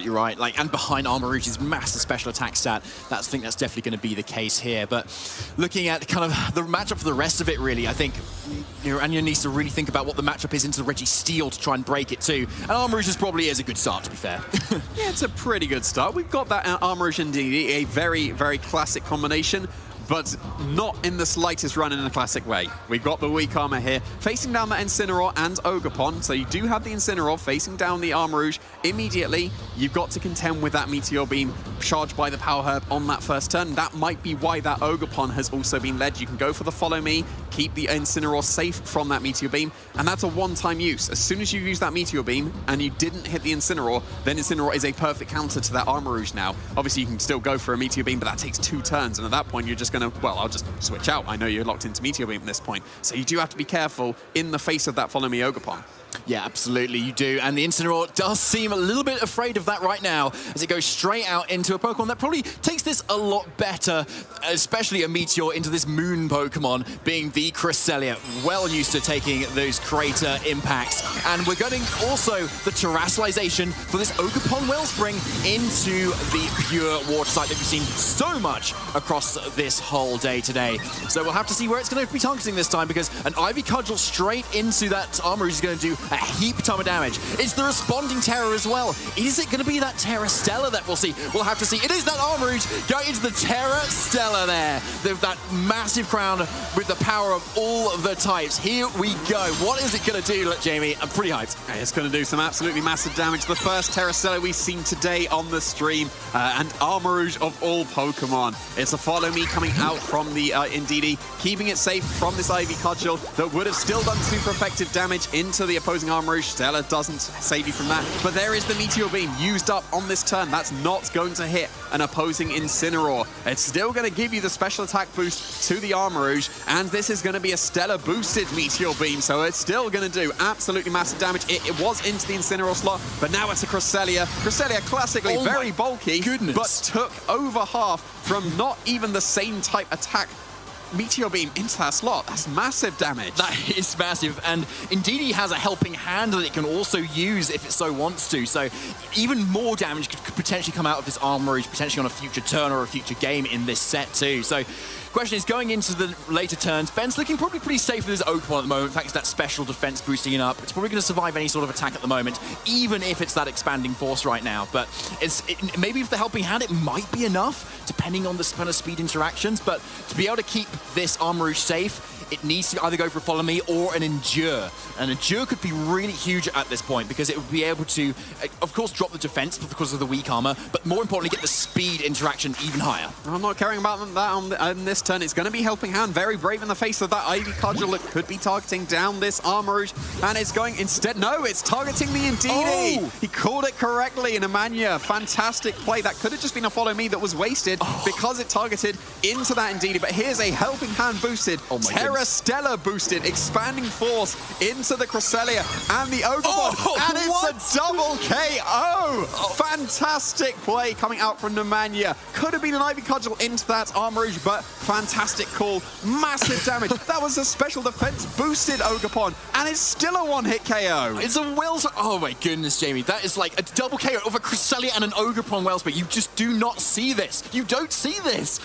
You're right, like, and behind Armor Rouge's massive special attack stat, I think that's definitely going to be the case here. But looking at kind of the matchup for the rest of it, really, I think Anya needs to really think about what the matchup is into the Registeel to try and break it too. And Armor Rouge's probably is a good start, to be fair. Yeah, it's a pretty good start. We've got that Armor Rouge and DD, a very, very classic combination, but not in the slightest run in a classic way. We've got the weak armor here, facing down the Incineroar and Ogerpon, so you do have the Incineroar facing down the Armor Rouge. Immediately, you've got to contend with that Meteor Beam charged by the Power Herb on that first turn. That might be why that Ogerpon has also been led. You can go for the Follow Me, keep the Incineroar safe from that Meteor Beam, and that's a one-time use. As soon as you use that Meteor Beam and you didn't hit the Incineroar, then Incineroar is a perfect counter to that Armor Rouge now. Obviously, you can still go for a Meteor Beam, but that takes 2 turns, and at that point, you're just going to, well, I'll just switch out. I know you're locked into Meteor Beam at this point. So you do have to be careful in the face of that Follow Me Ogerpon. Yeah, absolutely, you do. And the Incineroar does seem a little bit afraid of that right now, as it goes straight out into a Pokemon that probably takes this a lot better, especially a Meteor into this Moon Pokemon, being the Cresselia, well used to taking those crater impacts. And we're getting also the Terrasalization for this Ogerpon Wellspring into the pure water site that we've seen so much across this whole day today. So we'll have to see where it's going to be targeting this time, because an Ivy Cudgel straight into that Armor Rouge is going to do a heap ton of damage. It's the responding Terror as well. Is it going to be that Terra Stella that we'll see? We'll have to see. It is that Armor Rouge going into the Terra Stella there. That massive crown with the power of all the types. Here we go. What is it going to do, Jamie? I'm pretty hyped. It's going to do some absolutely massive damage. The first Terra Stella we've seen today on the stream, and Armor Rouge of all Pokemon. It's a Follow Me coming out from the Indeedee, keeping it safe from this Ivy Cudgel that would have still done super effective damage into the opposing Armor Rouge. Stella doesn't save you from that, but there is the Meteor Beam used up on this turn. That's not going to hit an opposing Incineroar. It's still going to give you the special attack boost to the Armor Rouge, and this is going to be a Stella boosted Meteor Beam, so it's still going to do absolutely massive damage. It was into the Incineroar slot, but now it's a Cresselia. Cresselia classically very bulky, but took over half from not even the same type attack Meteor Beam into that slot. That's massive damage. That is massive, and Indeedee has a helping hand that it can also use if it so wants to, so even more damage could potentially come out of this Armor Rouge, potentially on a future turn or a future game in this set too. So question is, going into the later turns, Ben's looking probably pretty safe with his Ogerpon at the moment. In fact, it's that special defense boosting it up. It's probably going to survive any sort of attack at the moment, even if it's that expanding force right now. But maybe with the helping hand, it might be enough, depending on the kind of speed interactions. But to be able to keep this Armor Rouge safe, it needs to either go for a Follow Me or an Endure. And Endure could be really huge at this point, because it would be able to, of course, drop the defense because of the weak armor, but more importantly, get the speed interaction even higher. I'm not caring about that on this turn. It's going to be Helping Hand, very brave in the face of that Ivy Cudgel that could be targeting down this Armor Rouge, and it's going instead, no, it's targeting the Indeedee. Oh. He called it correctly, Nemanja. Fantastic play. That could have just been a Follow Me that was wasted because it targeted into that Indeedee, but here's a Helping Hand boosted, Terra Stella boosted, expanding force into the Cresselia and the Ogerpon, and it's a double KO! Fantastic play coming out from Nemanja. Could have been an Ivy Cudgel into that Armor Rouge, but fantastic call. Massive damage. That was a special defense boosted Ogerpon, and it's still a one-hit KO. It's a Wellspring. Oh my goodness, Jamie. That is like a double KO of a Cresselia and an Ogerpon Wellspring. You just do not see this. You don't see this.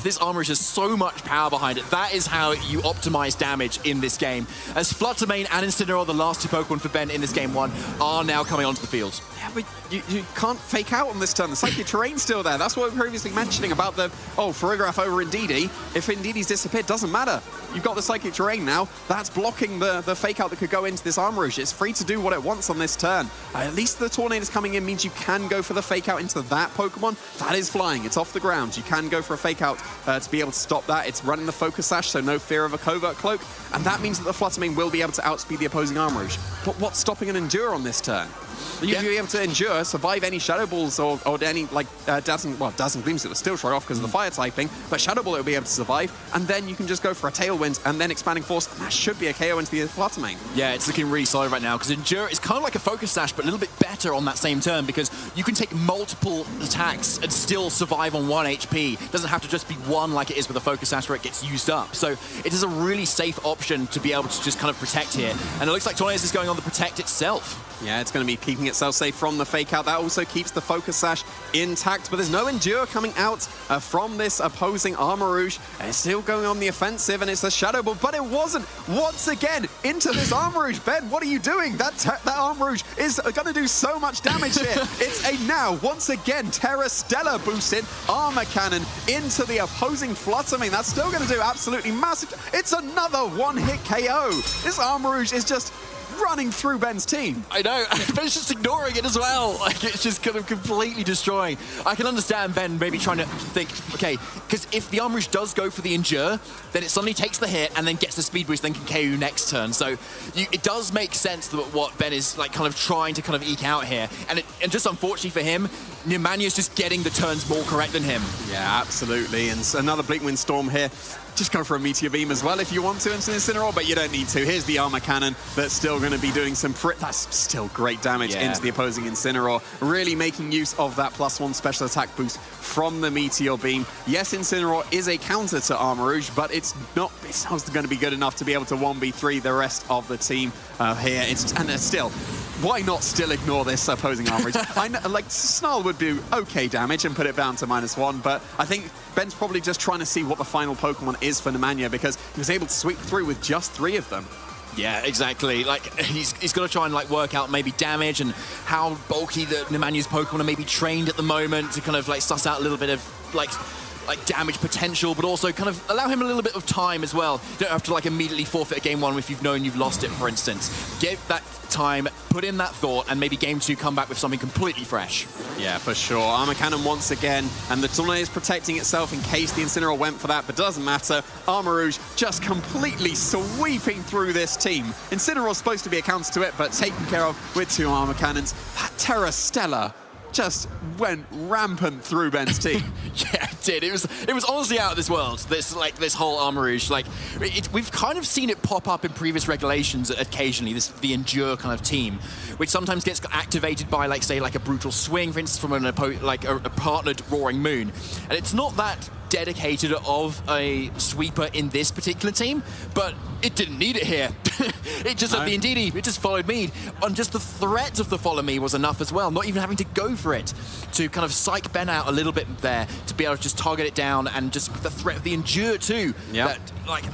This Armor Rouge has so much power behind it. That is how you optimize damage in this game. As Fluttermane and Incineroar, the last 2 Pokemon for Ben in this game 1, are now coming onto the field. Yeah, but you can't fake out on this turn. The Psychic Terrain's still there. That's what we were previously mentioning about the, Farigiraf over Indeedee. If Indeedee's disappeared, doesn't matter. You've got the Psychic Terrain now. That's blocking the fake out that could go into this Armor Rouge. It's free to do what it wants on this turn. At least the Tornadoes coming in means you can go for the fake out into that Pokemon. That is flying. It's off the ground. You can go for a fake out to be able to stop that. It's running the Focus Sash, so no fear of a Covert Cloak. And that means that the Fluttermane will be able to outspeed the opposing Armor Rouge. But what's stopping an Endure on this turn? You'll be able to endure, survive any Shadow Balls or any, like, Dazzling Gleams. It will still throw off because of the fire typing, but Shadow Ball it will be able to survive, and then you can just go for a Tailwind and then Expanding Force, and that should be a KO into the Fluttermane. Yeah, it's looking really solid right now, because Endure is kind of like a Focus Sash, but a little bit better on that same turn, because you can take multiple attacks and still survive on 1 HP. It doesn't have to just be one like it is with a Focus Sash where it gets used up. So it is a really safe option to be able to just kind of protect here. And it looks like Tornez is going on the protect itself. Yeah, it's going to be keeping itself safe from the fake out. That also keeps the Focus Sash intact, but there's no Endure coming out from this opposing Armor Rouge. And it's still going on the offensive, and it's the Shadow Ball, but it wasn't. Once again, into this Armor Rouge. Ben, what are you doing? That Armor Rouge is going to do so much damage here. It's a now, once again, Terra Stella boosted Armor Cannon into the opposing Fluttermane. That's still going to do absolutely massive. It's another one-hit KO. This Armor Rouge is just running through Ben's team. I know, Ben's just ignoring it as well. Like, it's just kind of completely destroying. I can understand Ben maybe trying to think, okay, because if the Armor Rouge does go for the Endure, then it suddenly takes the hit and then gets the speed boost, then can KO you next turn. So it does make sense that what Ben is like kind of trying to kind of eke out here. And just unfortunately for him, Nemanja's just getting the turns more correct than him. Yeah, absolutely. And another Bleakwind Storm here. Just go for a Meteor Beam as well if you want to into the Incineroar, but you don't need to. Here's the Armor Cannon that's still going to be doing some that's still great damage into the opposing Incineroar. Really making use of that +1 special attack boost from the Meteor Beam. Yes, Incineroar is a counter to Armor Rouge, but it's not going to be good enough to be able to 1v3 the rest of the team here. Still, why not still ignore this opposing Armor Rouge? I know, like, Snarl would do okay damage and put it down to -1, but I think Ben's probably just trying to see what the final Pokemon is for Nemanja, because he was able to sweep through with just 3 of them. Yeah, exactly. Like, he's got to try and like work out maybe damage and how bulky the Nemanja's Pokemon are maybe trained at the moment to kind of like suss out a little bit of like damage potential, but also kind of allow him a little bit of time as well. You don't have to like immediately forfeit a game 1 if you've known you've lost it, for instance. Give that time, put in that thought, and maybe game 2 come back with something completely fresh. Yeah, for sure. Armor Cannon once again, and the Tornado is protecting itself in case the Incineroar went for that, but doesn't matter. Armor Rouge just completely sweeping through this team. Incineroar's supposed to be a counter to it, but taken care of with 2 Armor Cannons. That Terra Stella just went rampant through Ben's team. Yeah, it did. It was honestly out of this world. This whole Armor Rouge. Like, we've kind of seen it pop up in previous regulations occasionally. The Endure kind of team, which sometimes gets activated by like say like a Brutal Swing, for instance, from a partnered Roaring Moon, and it's not that dedicated of a sweeper in this particular team, but it didn't need it here. It just had the Indeedee, it just followed me, and just the threat of the follow me was enough as well, not even having to go for it, to kind of psych Ben out a little bit there, to be able to just target it down, and just the threat of the Endure too. That, like,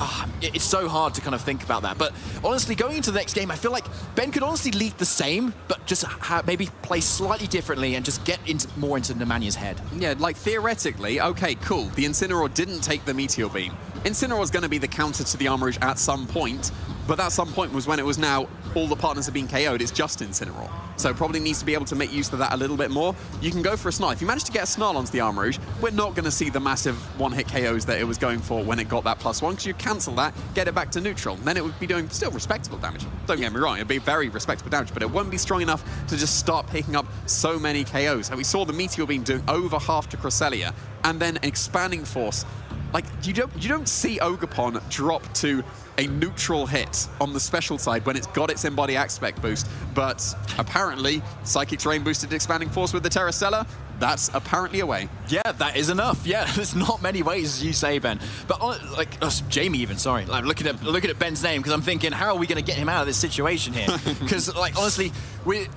it's so hard to kind of think about that. But honestly, going into the next game, I feel like Ben could honestly lead the same, but just maybe play slightly differently and just get more into Nemanja's head. Yeah, like theoretically, okay, cool. The Incineroar didn't take the Meteor Beam. Incineroar's going to be the counter to the Armor Rouge at some point, but that some point was when it was now all the partners have been KO'd, it's just Incineroar. So probably needs to be able to make use of that a little bit more. You can go for a Snarl. If you manage to get a Snarl onto the Armor Rouge, we're not going to see the massive one-hit KOs that it was going for when it got that +1, because you cancel that, get it back to neutral. Then it would be doing still respectable damage. Don't get me wrong, it'd be very respectable damage, but it won't be strong enough to just start picking up so many KOs. And we saw the Meteor Beam doing over half to Cresselia, and then Expanding Force. Like, you don't see Ogerpon drop to a neutral hit on the special side when it's got its Embody Aspect boost, but apparently Psychic Terrain boosted Expanding Force with the Terra Stella. That's apparently a way. Yeah, that is enough. Yeah, there's not many ways, as you say, Ben. But like, Jamie even, sorry. Like, looking at Ben's name, because I'm thinking, how are we going to get him out of this situation here? Because, like, honestly,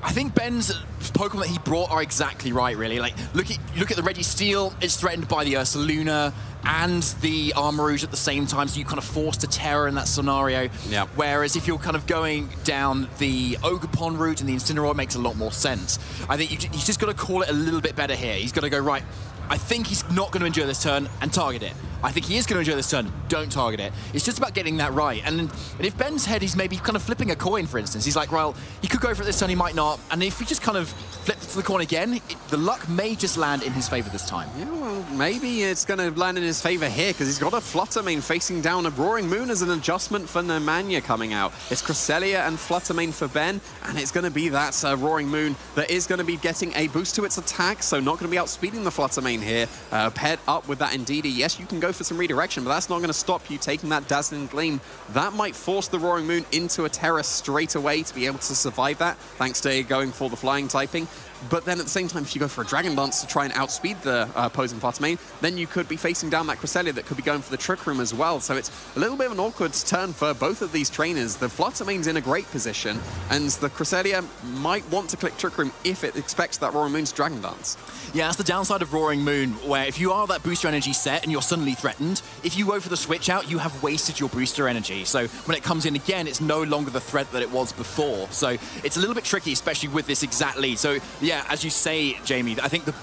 I think Ben's Pokemon that he brought are exactly right, really. Like, look at the Registeel. It's threatened by the Ursaluna and the Armor Rouge at the same time, so you kind of forced a Terror in that scenario. Yeah. Whereas if you're kind of going down the Ogerpon route and the Incineroar, it makes a lot more sense. I think he's just got to call it a little bit better here. He's got to go, right, I think he's not going to endure this turn and target it. I think he is going to endure this turn, don't target it. It's just about getting that right. And if Ben's head, he's maybe kind of flipping a coin, for instance. He's like, well, he could go for it this turn, he might not. And if he just kind of flips the coin again, the luck may just land in his favor this time. Yeah, well, maybe it's going to land in his favor here, because he's got a Fluttermane facing down. A Roaring Moon as an adjustment for Nemanja coming out. It's Cresselia and Fluttermane for Ben, and it's going to be that Roaring Moon that is going to be getting a boost to its attack, so not going to be outspeeding the Fluttermane here. Paired up with that Indeedee. Yes, you can go for some redirection, but that's not going to stop you taking that Dazzling Gleam. That might force the Roaring Moon into a Terra straight away to be able to survive that, thanks to going for the flying typing. But then at the same time, if you go for a Dragon Dance to try and outspeed the opposing Flutter Mane, then you could be facing down that Cresselia that could be going for the Trick Room as well. So it's a little bit of an awkward turn for both of these trainers. The Flutter Mane's in a great position, and the Cresselia might want to click Trick Room if it expects that Roaring Moon to Dragon Dance. Yeah, that's the downside of Roaring Moon, where if you are that booster energy set and you're suddenly threatened, if you go for the switch out, you have wasted your booster energy. So when it comes in again, it's no longer the threat that it was before. So it's a little bit tricky, especially with this exact lead. So yeah, as you say, Jamie, I think the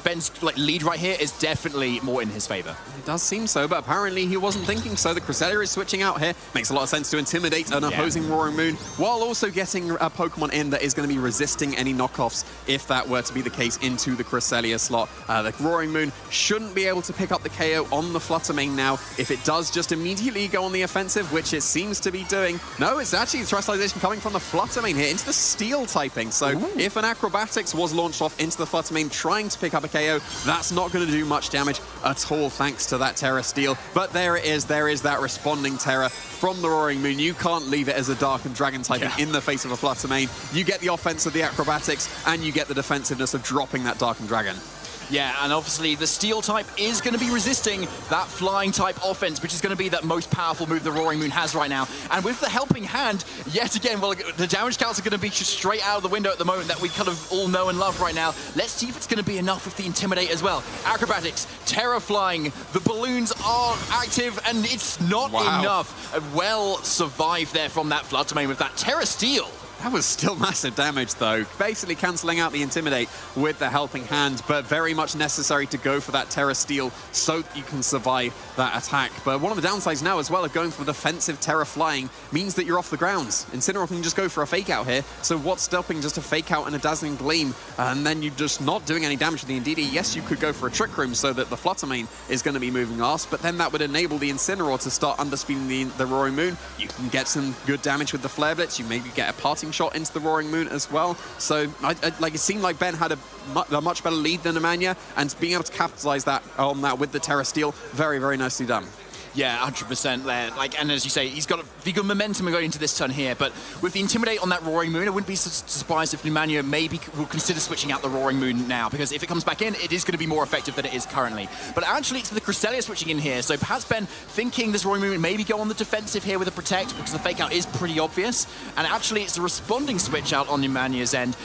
Ben's lead right here is definitely more in his favor. It does seem so, but apparently he wasn't thinking so. The Cresselia is switching out here. Makes a lot of sense to intimidate an opposing Roaring Moon, while also getting a Pokemon in that is going to be resisting any knockoffs if that were to be the case into the Cresselia slot. The Roaring Moon shouldn't be able to pick up the KO on the Flutter Mane now. If it does just immediately go on the offensive, which it seems to be doing. No, it's actually Terrestrialization coming from the Flutter Mane here into the Steel typing. So if an Acrobatics was launched off into the Flutter Mane trying to pick up a KO, that's not going to do much damage at all thanks to that Terra Steel. But there it is. There is that responding Terra from the Roaring Moon. You can't leave it as a Dark and Dragon typing in the face of a Flutter Mane. You get the offense of the Acrobatics and you get the defensiveness of dropping that Dark and Dragon. Yeah, and obviously the Steel type is going to be resisting that Flying type offense, which is going to be that most powerful move the Roaring Moon has right now. And with the Helping Hand, yet again, well, the damage counts are going to be just straight out of the window at the moment that we kind of all know and love right now. Let's see if it's going to be enough with the Intimidate as well. Acrobatics, Terra Flying, the balloons are active, and it's not enough. Well survived there from that Flutter Mane with that Terra Steel. That was still massive damage, though. Basically cancelling out the Intimidate with the Helping Hand, but very much necessary to go for that Terra Steel so that you can survive that attack. But one of the downsides now as well of going for defensive Terra Flying means that you're off the grounds. Incineroar can just go for a Fake Out here, so what's stopping just a Fake Out and a Dazzling Gleam, and then you're just not doing any damage to the Indeedee? Yes, you could go for a Trick Room so that the Flutter Mane is going to be moving last, but then that would enable the Incineroar to start underspeeding the Roaring Moon. You can get some good damage with the Flare Blitz. You maybe get a Parting Shot into the Roaring Moon as well. So it seemed like Ben had a much better lead than Nemanja, and being able to capitalize on that with the Terra Steel, very, very nicely done. Yeah, 100% there. And as you say, he's got a good momentum going into this turn here. But with the Intimidate on that Roaring Moon, I wouldn't be surprised if Nemanja maybe will consider switching out the Roaring Moon now, because if it comes back in, it is going to be more effective than it is currently. But actually, it's the Cresselia switching in here. So perhaps Ben thinking this Roaring Moon maybe go on the defensive here with a Protect, because the Fake Out is pretty obvious. And actually, it's a responding switch out on Nemanja's end,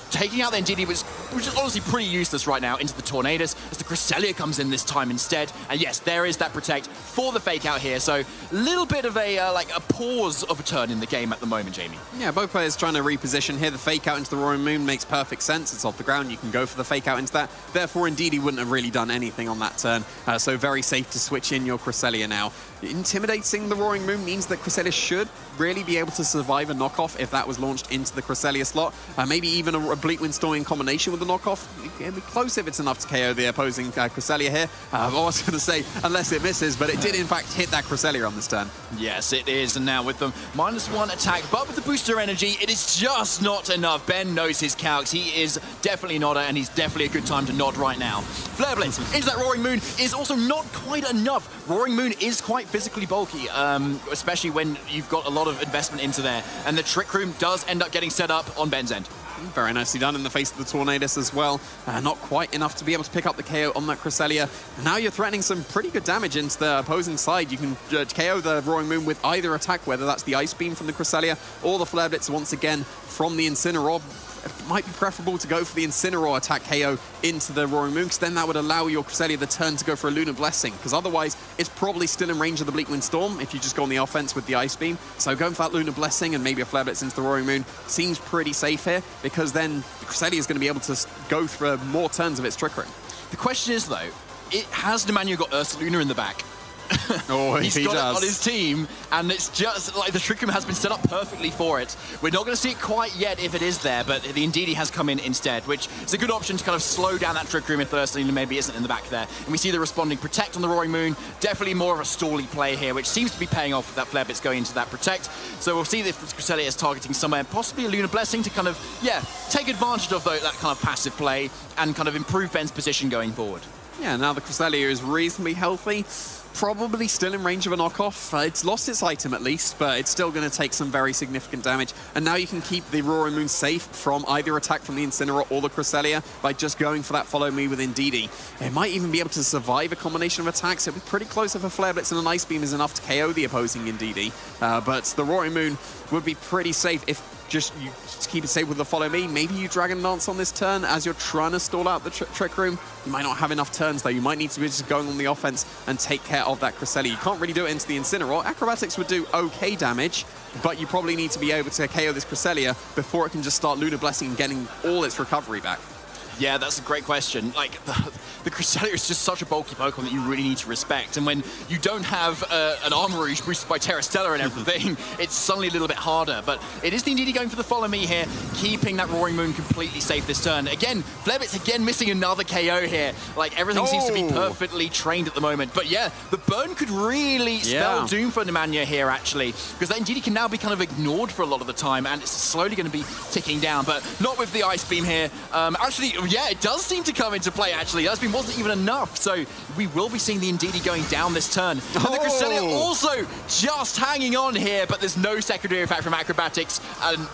taking out the Indeedee, which is honestly pretty useless right now, into the Tornadus, as the Cresselia comes in this time instead. And yes, there is that Protect for the Fake Out here, so a little bit of a pause of a turn in the game at the moment, Jamie. Yeah, both players trying to reposition here. The Fake Out into the Roaring Moon makes perfect sense. It's off the ground. You can go for the Fake Out into that. Therefore, indeed, he wouldn't have really done anything on that turn. So very safe to switch in your Cresselia now. Intimidating the Roaring Moon means that Cresselia should really be able to survive a knockoff if that was launched into the Cresselia slot. Maybe even a Bleak Wind Storm in combination with the knockoff. It'd be close if it's enough to KO the opposing Cresselia here. I was going to say, unless it misses, but it did in fact hit that Cresselia on this turn. Yes, it is, and now with the -1 attack, but with the booster energy, it is just not enough. Ben knows his calcs. He is definitely not, and he's definitely a good time to nod right now. Flare Blitz into that Roaring Moon is also not quite enough. Roaring Moon is quite physically bulky, especially when you've got a lot of investment into there, and the Trick Room does end up getting set up on Ben's end. Very nicely done in the face of the Tornadus as well. Not quite enough to be able to pick up the KO on that Cresselia. Now you're threatening some pretty good damage into the opposing side. You can KO the Roaring Moon with either attack, whether that's the Ice Beam from the Cresselia or the Flare Blitz once again from the Incineroar. It might be preferable to go for the Incineroar attack KO into the Roaring Moon, because then that would allow your Cresselia the turn to go for a Lunar Blessing, because otherwise it's probably still in range of the Bleak Wind Storm if you just go on the offense with the Ice Beam. So going for that Lunar Blessing and maybe a Flare Blitz into the Roaring Moon seems pretty safe here, because then the Cresselia is going to be able to go for more turns of its Trick Room. The question is, though, has Nemanja got Ursaluna in the back? Oh, he's got it on his team, and it's just like the Trick Room has been set up perfectly for it. We're not going to see it quite yet if it is there, but the Indeedee has come in instead, which is a good option to kind of slow down that Trick Room if Ursaluna maybe isn't in the back there. And we see the responding Protect on the Roaring Moon, definitely more of a stally play here, which seems to be paying off with that Flare Blitz going into that Protect. So we'll see if Cresselia is targeting somewhere, possibly a Lunar Blessing to kind of, take advantage of that kind of passive play and kind of improve Ben's position going forward. Yeah, now the Cresselia is reasonably healthy. Probably still in range of a knockoff. It's lost its item at least, but it's still going to take some very significant damage. And now you can keep the Roaring Moon safe from either attack from the Incineroar or the Cresselia by just going for that follow me with Indeedee. It might even be able to survive a combination of attacks. It'd be pretty close if a Flare Blitz and an Ice Beam is enough to KO the opposing Indeedee. But the Roaring Moon would be pretty safe if you just keep it safe with the follow me. Maybe you Dragon Dance on this turn as you're trying to stall out the Trick Room. You might not have enough turns though. You might need to be just going on the offense and take care of that Cresselia. You can't really do it into the Incineroar. Acrobatics would do okay damage, but you probably need to be able to KO this Cresselia before it can just start Lunar Blessing and getting all its recovery back. Yeah, that's a great question. Like, the Cresselia is just such a bulky Pokemon that you really need to respect. And when you don't have an Armarouge boosted by Terra Stellar and everything, it's suddenly a little bit harder. But it is the Indeedee going for the follow me here, keeping that Roaring Moon completely safe this turn. Again, Flare Blitz again missing another KO here. Like, everything seems to be perfectly trained at the moment. But yeah, the burn could really spell doom for Nemanja here, actually, because that Indeedee can now be kind of ignored for a lot of the time, and it's slowly going to be ticking down. But not with the Ice Beam here. Actually, yeah, it does seem to come into play, actually. Ice Beam wasn't even enough, so we will be seeing the Indeedee going down this turn. And the Cresselia also just hanging on here, but there's no secondary effect from Acrobatics,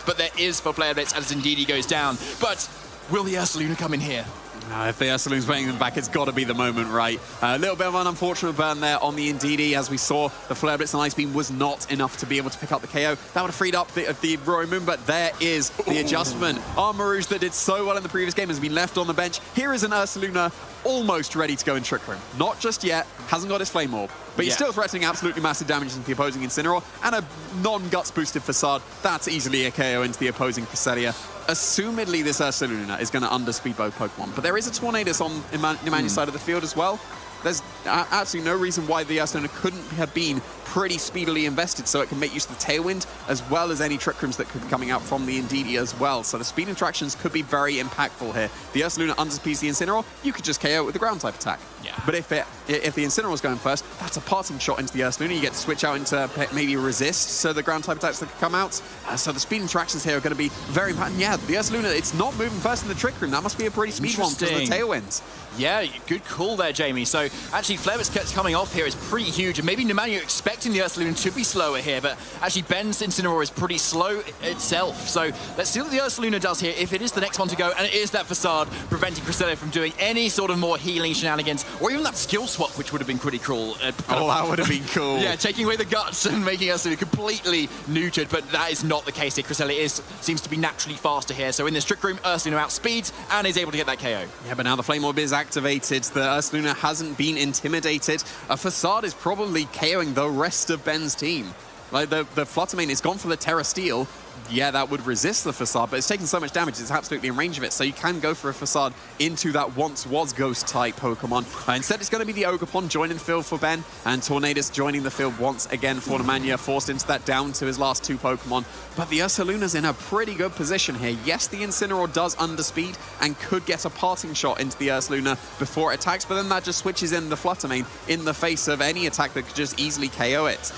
but there is for Flare Blitz as Indeedee goes down. But will the Ursaluna come in here? If the Ursaluna's bringing them back, it's got to be the moment, right? A little bit of an unfortunate burn there on the Indeedee. As we saw, the Flare Blitz and Ice Beam was not enough to be able to pick up the KO. That would have freed up the Roaring Moon, but there is the adjustment. Armarouge, that did so well in the previous game, has been left on the bench. Here is an Ursaluna almost ready to go in Trick Room. Not just yet, hasn't got his Flame Orb, but he's still threatening absolutely massive damage into the opposing Incineroar, and a non-Guts boosted Facade. That's easily a KO into the opposing Cresselia. Assumedly, this Ursaluna is going to underspeed both Pokemon, but there is a Tornadus on Nemanja's side of the field as well. There's absolutely no reason why the Ursaluna couldn't have been pretty speedily invested so it can make use of the Tailwind, as well as any Trick Rooms that could be coming out from the Indeedee as well. So the speed interactions could be very impactful here. The Ursaluna underspeeds the Incineroar, you could just KO it with the ground type attack. Yeah. But if the Incineroar's going first, that's a parting shot into the Ursaluna. You get to switch out into maybe resist, so the ground type attacks that could come out. So the speed interactions here are going to be very important. Yeah, the Ursaluna, it's not moving first in the Trick Room. That must be a pretty speed one because of the Tailwinds. Yeah, good call there, Jamie. So actually, Flare Blitz coming off here is pretty huge. And maybe Nemanja expecting the Ursaluna to be slower here, but actually Ben's Incineroar is pretty slow itself. So let's see what the Ursaluna does here, if it is the next one to go, and it is that Facade, preventing Cresselia from doing any sort of more healing shenanigans, or even that skill swap, which would have been pretty cool. That would have been cool. Yeah, taking away the Guts and making Ursaluna completely neutered, but that is not the case here. Cresselia seems to be naturally faster here. So in this Trick Room, Ursaluna outspeeds and is able to get that KO. Yeah, but now the Flame Orb is activated. The Ursaluna hasn't been intimidated. A Facade is probably KOing the rest of Ben's team. Like the Fluttermane is gone for the Terra Steel. Yeah, that would resist the Facade, but it's taking so much damage, it's absolutely in range of it. So you can go for a Facade into that once was Ghost type Pokemon. Instead, it's going to be the Ogerpon joining the field for Ben, and Tornadus joining the field once again for Nemanja, forced into that down to his last two Pokemon. But the Ursaluna's in a pretty good position here. Yes, the Incineroar does underspeed and could get a parting shot into the Ursaluna before it attacks, but then that just switches in the Fluttermane in the face of any attack that could just easily KO it.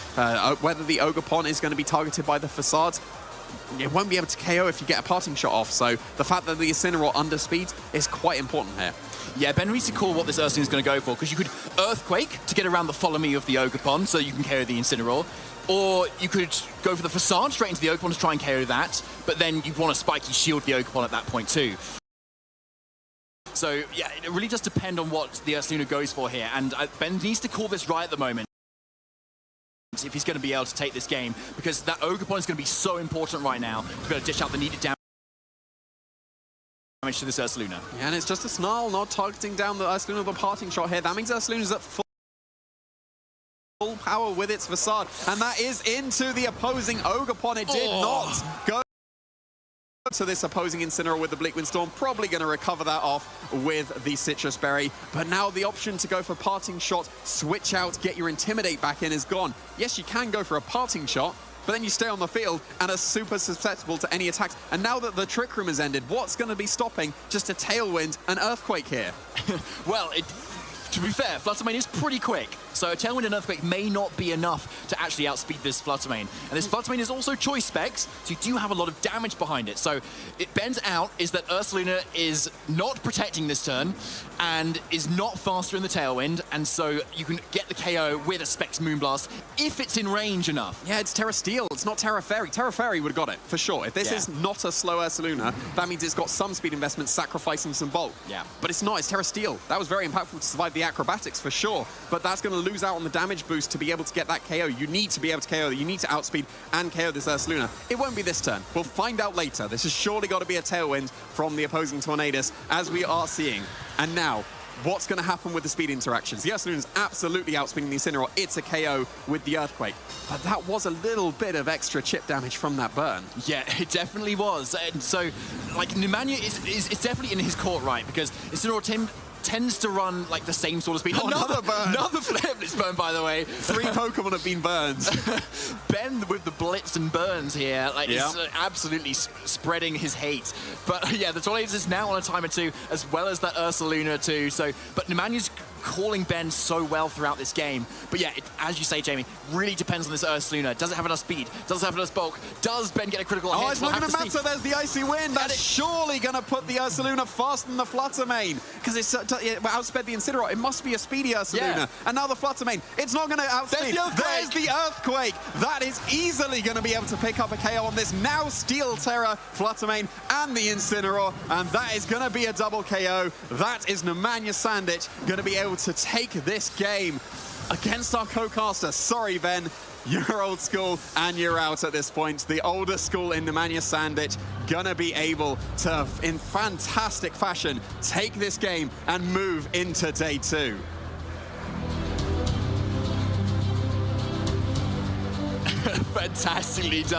Whether the Ogerpon is going to be targeted by the Facade, it won't be able to KO if you get a parting shot off, so the fact that the Incineroar underspeeds is quite important here. Yeah, Ben needs to call what this Ursaluna is going to go for, because you could Earthquake to get around the follow me of the Ogerpon so you can KO the Incineroar, or you could go for the Facade straight into the Ogerpon to try and KO that, but then you want to spiky shield the Ogerpon at that point too. So yeah, it really does depend on what the Ursaluna goes for here, and Ben needs to call this right at the moment if he's going to be able to take this game, because that Ogerpon is going to be so important right now to be able to dish out the needed damage to this Ursaluna. Yeah, and it's just a Snarl not targeting down the Ursaluna with a parting shot here. That means Ursaluna's at full power with its Facade, and that is into the opposing Ogerpon. It did not go to this opposing Incineroar with the Bleak Wind Storm. Probably going to recover that off with the Citrus Berry. But now the option to go for parting shot, switch out, get your Intimidate back in is gone. Yes, you can go for a parting shot, but then you stay on the field and are super susceptible to any attacks. And now that the Trick Room has ended, what's going to be stopping just a Tailwind and Earthquake here? Well, To be fair, Fluttermane is pretty quick, so a Tailwind and Earthquake may not be enough to actually outspeed this Fluttermane. And this Fluttermane is also choice specs, so you do have a lot of damage behind it. So it bends out is that Ursaluna is not protecting this turn and is not faster in the Tailwind, and so you can get the KO with a Specs Moonblast if it's in range enough. Yeah, it's Terra Steel, it's not Terra Fairy. Terra Fairy would have got it, for sure. If this is not a slow Ursaluna, that means it's got some speed investment, sacrificing some bulk. Yeah. But it's not, it's Terra Steel. That was very impactful to survive the acrobatics, for sure. But that's going to lose out on the damage boost to be able to get that KO. You need to be able to KO, you need to outspeed and KO this Ursaluna. It won't be this turn. We'll find out later. This has surely got to be a Tailwind from the opposing Tornadus, as we are seeing. And now, what's going to happen with the speed interactions? The Ursaluna's absolutely outspeeding the Incineroar. It's a KO with the Earthquake. But that was a little bit of extra chip damage from that burn. Yeah, it definitely was. And so, like, Nemanja is definitely in his court, right? Because Incineroar tends to run like the same sort of speed. Oh, another burn. Another Flipless burn, by the way. 3 Pokemon have been burned. Ben with the blitz and burns here, like, is absolutely spreading his hate. But yeah, the Tornadus is now on a timer too, as well as that Ursaluna too. So, but Nemanja's calling Ben so well throughout this game. But yeah, as you say, Jamie, really depends on this Ursaluna. Does it have enough speed? Does it have enough bulk? Does Ben get a critical hit? Oh, it's not going to matter. There's the Icy Wind. That's surely going to put the Ursaluna faster than the Fluttermane, because it's it outsped the Incineroar. It must be a speedy Ursaluna. Yeah. And now the Fluttermane. It's not going to outspeed. There's the Earthquake. That is easily going to be able to pick up a KO on this now Steel Terra Fluttermane and the Incineroar. And that is going to be a double KO. That is Nemanja Sandic going to be able to take this game against our co-caster. Sorry, Ben. You're old school and you're out at this point. The older school in Nemanja Sandic gonna be able to, in fantastic fashion, take this game and move into day 2. Fantastically done.